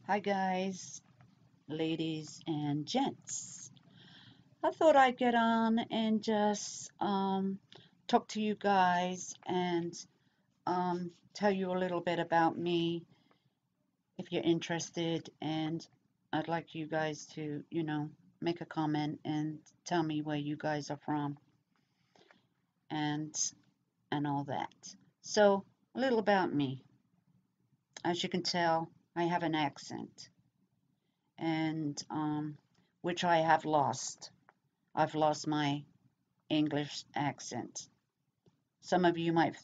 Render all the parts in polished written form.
Hi, guys, ladies, and gents. I thought I'd get on and just talk to you guys and tell you a little bit about me if you're interested. And I'd like you guys to, make a comment and tell me where you guys are from and all that. So, a little about me. As you can tell, I have an accent, and which I have lost. I've lost my English accent. Some of you might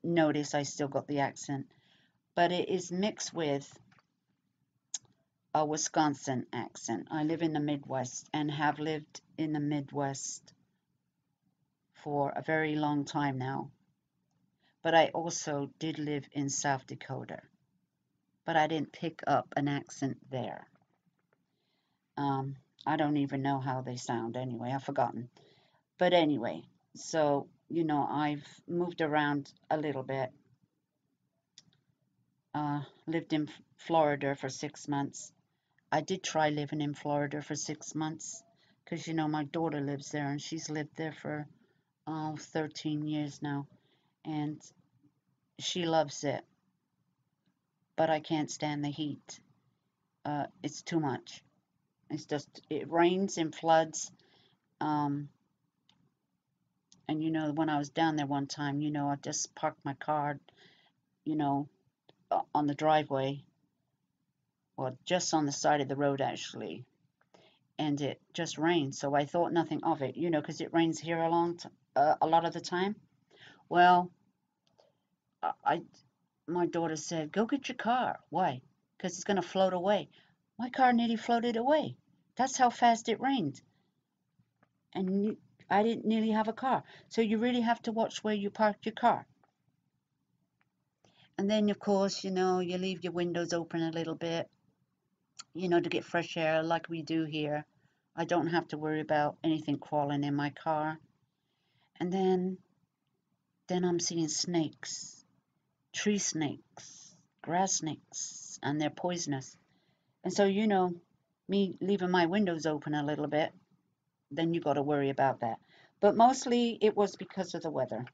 notice I still got the accent, but it is mixed with a Wisconsin accent. I live in the Midwest and have lived in the Midwest for a very long time now. But I also did live in South Dakota, but I didn't pick up an accent there. Um, I don't even know how they sound anyway. I've forgotten. But anyway, so, I've moved around a little bit. Lived in Florida for 6 months. I did try living in Florida for 6 months because, my daughter lives there and she's lived there for 13 years now and she loves it. But I can't stand the heat. It's too much. It rains and floods. Um, and, when I was down there one time, I just parked my car, you know, on the driveway, well, just on the side of the road actually, and it just rained. So I thought nothing of it, because it rains here a lot of the time. Well, I my daughter said, "Go get your car." Why? Because it's gonna float away. My car nearly floated away. That's how fast it rained, and I didn't nearly have a car. So you really have to watch where you park your car. And then, of course, you leave your windows open a little bit, to get fresh air like we do here. I don't have to worry about anything crawling in my car. And then I'm seeing snakes, tree snakes, grass snakes, and they're poisonous. And so, me leaving my windows open a little bit, then you got to worry about that. But mostly it was because of the weather.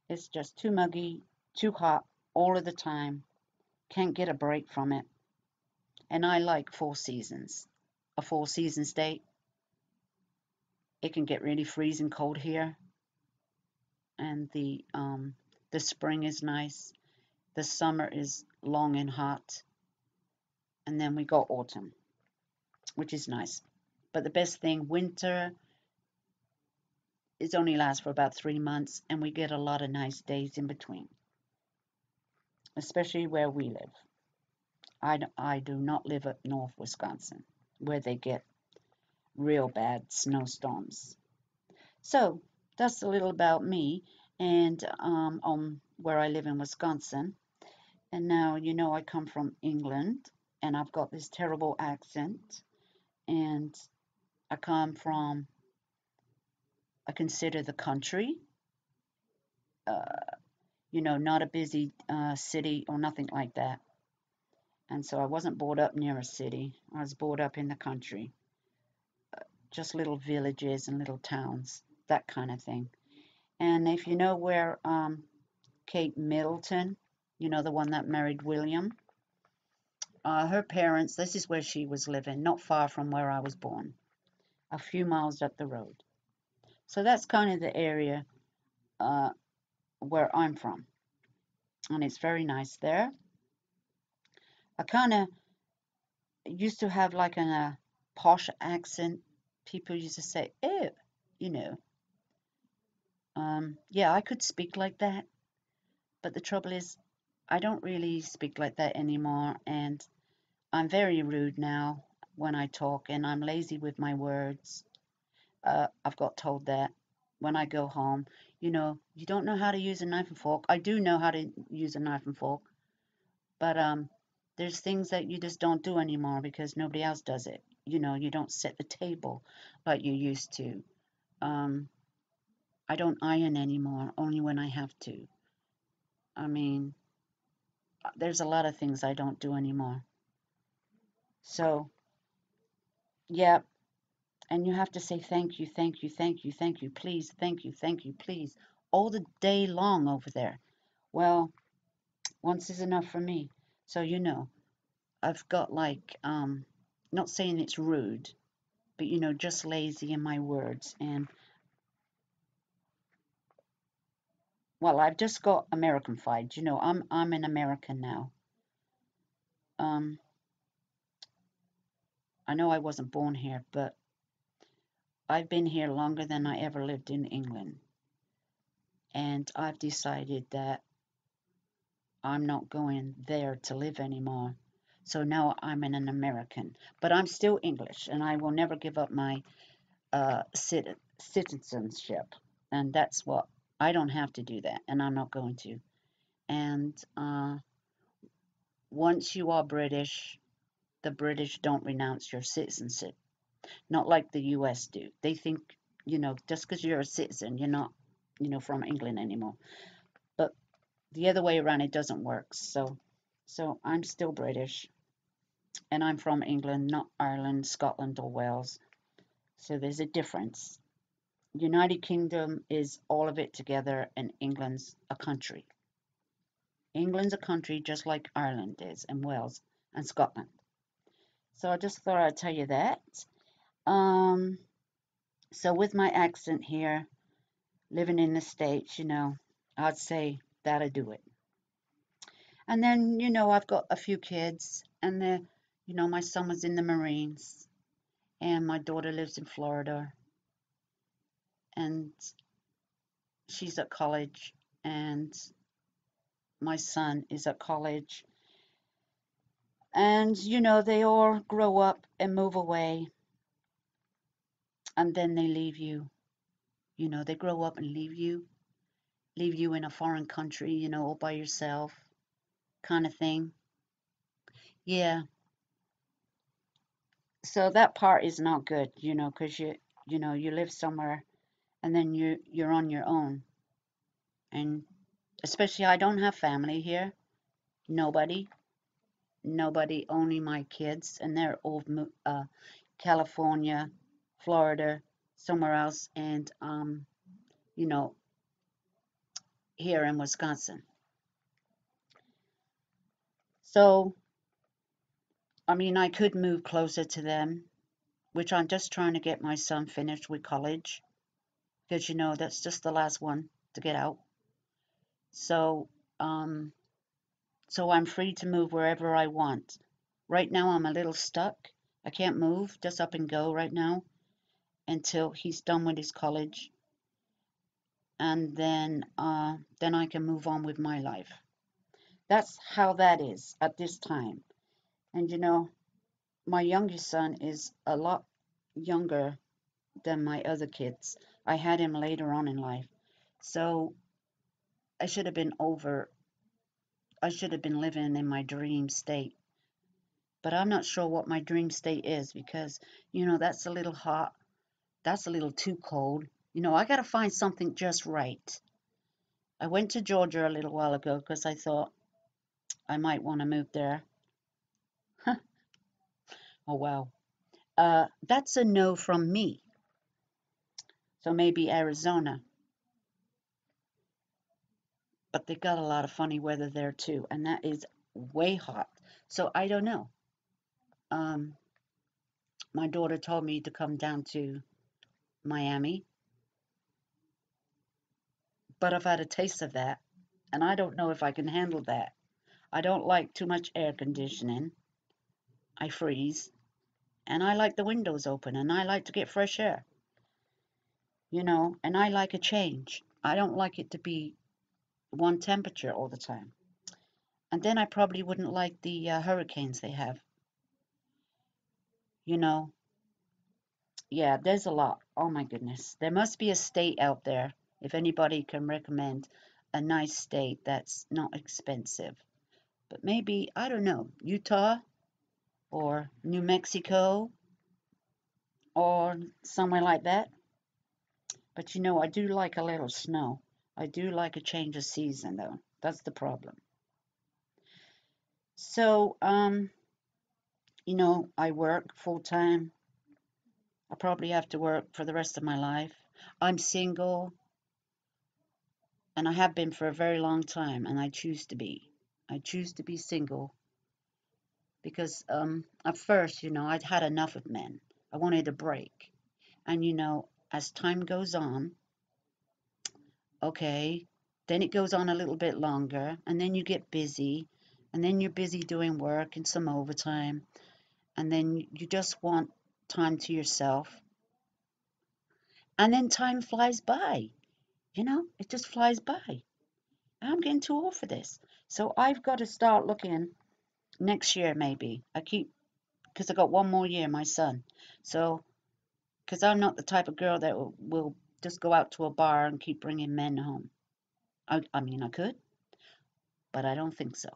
It's just too muggy, too hot all of the time. Can't get a break from it. And I like 4 seasons. A 4 season state. It can get really freezing cold here, and the spring is nice. The summer is long and hot, and then we got autumn, which is nice. But the best thing, winter is only lasts for about 3 months, and we get a lot of nice days in between, especially where we live. I do not live up north Wisconsin, where they get real bad snowstorms. So that's a little about me and on where I live in Wisconsin. And now I come from England and I've got this terrible accent. And I come from, I consider the country, uh, not a busy city or nothing like that. And so I wasn't brought up near a city. I was brought up in the country, just little villages and little towns, that kind of thing. And if you know where Kate Middleton, the one that married William, her parents, this is where she was living, not far from where I was born, a few miles up the road. So that's kind of the area uh, where I'm from. And it's very nice there. I kind of used to have like a posh accent. People used to say, "Oh, you know." Yeah, I could speak like that, but the trouble is, I don't really speak like that anymore, and I'm very rude now when I talk, and I'm lazy with my words. I've got told that when I go home, you don't know how to use a knife and fork. I do know how to use a knife and fork, but there's things that you just don't do anymore because nobody else does it. You don't set the table like you used to. Um, I don't iron anymore, only when I have to. I mean, there's a lot of things I don't do anymore. So, yeah, and you have to say thank you, thank you, thank you, thank you, please, thank you, please, all the day long over there. Well, once is enough for me. So, I've got like, not saying it's rude, but just lazy in my words. And well, I've just got American-fied. I'm an American now. Um, I know I wasn't born here, but I've been here longer than I ever lived in England. And I've decided that I'm not going there to live anymore. So now I'm an American, but I'm still English, and I will never give up my citizenship. And that's what I don't have to do that, and I'm not going to. And once you are British, the British don't renounce your citizenship, not like the US do. They think, just because you're a citizen, you're not, from England anymore. But the other way around, it doesn't work. So I'm still British, and I'm from England, not Ireland, Scotland, or Wales. So there's a difference. United Kingdom is all of it together, and England's a country. England's a country just like Ireland is, and Wales, and Scotland. So I just thought I'd tell you that. Um, so with my accent here, living in the States, I'd say that'll do it. And then, I've got a few kids, and my son was in the Marines, and my daughter lives in Florida, and she's at college, and my son is at college. And, they all grow up and move away, and then they leave you. They grow up and leave you in a foreign country, all by yourself, kind of thing. Yeah. So that part is not good, because you live somewhere, and then you're on your own. And especially, I don't have family here. Nobody, nobody, only my kids, and they're all California, Florida, somewhere else, and you know, here in Wisconsin. So, I mean, I could move closer to them, which I'm just trying to get my son finished with college, because that's just the last one to get out. So, um, so I'm free to move wherever I want. Right now, I'm a little stuck. I can't move, just up and go right now until he's done with his college, and then I can move on with my life. That's how that is at this time. And my youngest son is a lot younger than my other kids. I had him later on in life, so I should have been over. I should have been living in my dream state. But I'm not sure what my dream state is because, that's a little hot. That's a little too cold. I got to find something just right. I went to Georgia a little while ago because I thought I might want to move there. Oh, wow. That's a no from me. So maybe Arizona. But they got a lot of funny weather there too. And that is way hot. So I don't know. Um, my daughter told me to come down to Miami, but I've had a taste of that. And I don't know if I can handle that. I don't like too much air conditioning. I freeze. And I like the windows open and I like to get fresh air, and I like a change. I don't like it to be one temperature all the time. And then I probably wouldn't like the hurricanes they have, you know. Yeah, there's a lot. Oh my goodness. There must be a state out there, if anybody can recommend a nice state that's not expensive. But maybe, I don't know, Utah or New Mexico or somewhere like that. But I do like a little snow. I do like a change of season, though. That's the problem. So, You know, I work full time. I probably have to work for the rest of my life. I'm single, and I have been for a very long time, and I choose to be. I choose to be single because at first, I'd had enough of men. I wanted a break. And as time goes on, okay, then it goes on a little bit longer, and then you get busy, and then you're busy doing work and some overtime, and then you just want time to yourself. And then time flies by, it just flies by. I'm getting too old for this. So I've got to start looking next year, maybe. Because I got one more year, my son. So, because I'm not the type of girl that will just go out to a bar and keep bringing men home. I mean, I could, but I don't think so.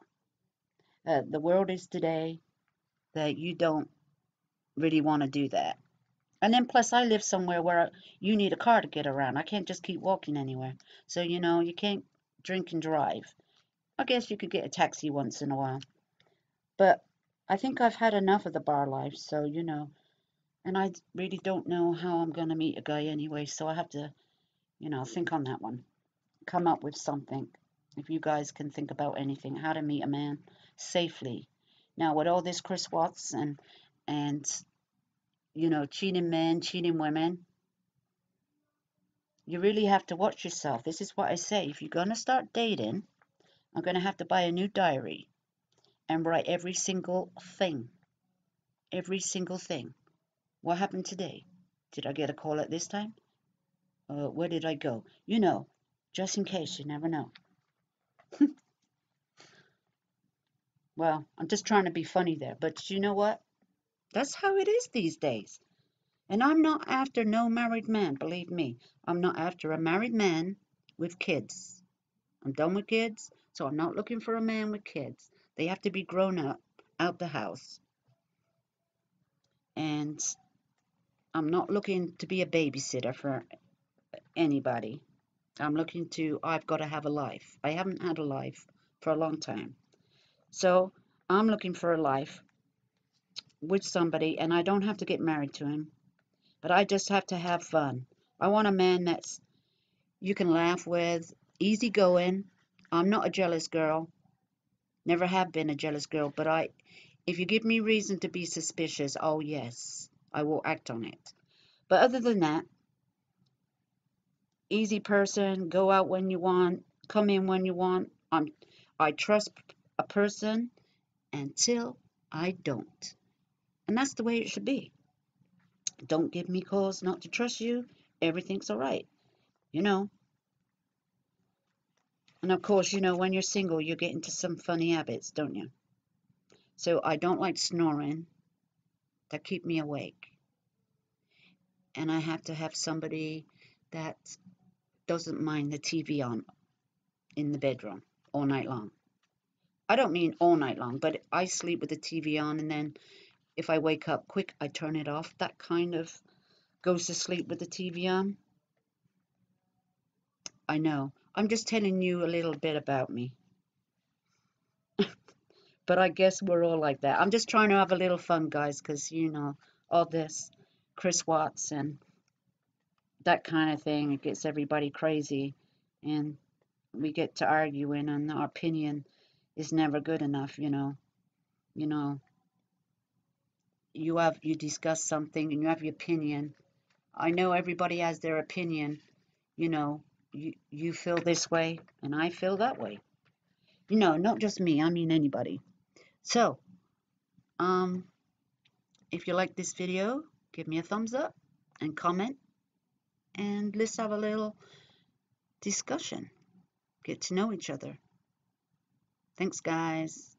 The world is today that you don't really want to do that. And then plus, I live somewhere where you need a car to get around. I can't just keep walking anywhere. So, you can't drink and drive. I guess you could get a taxi once in a while. But I think I've had enough of the bar life. So, and I really don't know how I'm going to meet a guy anyway. So I have to, think on that one. Come up with something. If you guys can think about anything, how to meet a man safely. Now, with all this Chris Watts and cheating men, cheating women, you really have to watch yourself. This is what I say. If you're going to start dating, I'm going to have to buy a new diary and write every single thing. Every single thing. What happened today? Did I get a call at this time? Where did I go? Just in case, you never know. Well, I'm just trying to be funny there, but you know what? That's how it is these days. And I'm not after no married man, believe me. I'm not after a married man with kids. I'm done with kids, so I'm not looking for a man with kids. They have to be grown up, out the house. And I'm not looking to be a babysitter for anybody. I've got to have a life. I haven't had a life for a long time. So I'm looking for a life with somebody, and I don't have to get married to him, but I just have to have fun. I want a man that's you can laugh with, easygoing. I'm not a jealous girl. Never have been a jealous girl, but if you give me reason to be suspicious, oh yes, I will act on it. But other than that, easy person, go out when you want, come in when you want. I trust a person until I don't. And that's the way it should be. Don't give me cause not to trust you. Everything's all right, you know. And of course, when you're single, you get into some funny habits, don't you? So I don't like snoring. That keep me awake. And I have to have somebody that doesn't mind the TV on in the bedroom all night long. I don't mean all night long, but I sleep with the TV on, and then if I wake up quick, I turn it off. That kind of goes to sleep with the TV on. I know. I'm just telling you a little bit about me. But I guess we're all like that. I'm just trying to have a little fun, guys, because, all this Chris Watts and that kind of thing, it gets everybody crazy. And we get to arguing, and our opinion is never good enough, You know, you discuss something and you have your opinion. I know everybody has their opinion, you know, you feel this way and I feel that way. Not just me, I mean anybody. So, um, if you like this video, give me a thumbs up and comment, and let's have a little discussion. Get to know each other. Thanks, guys.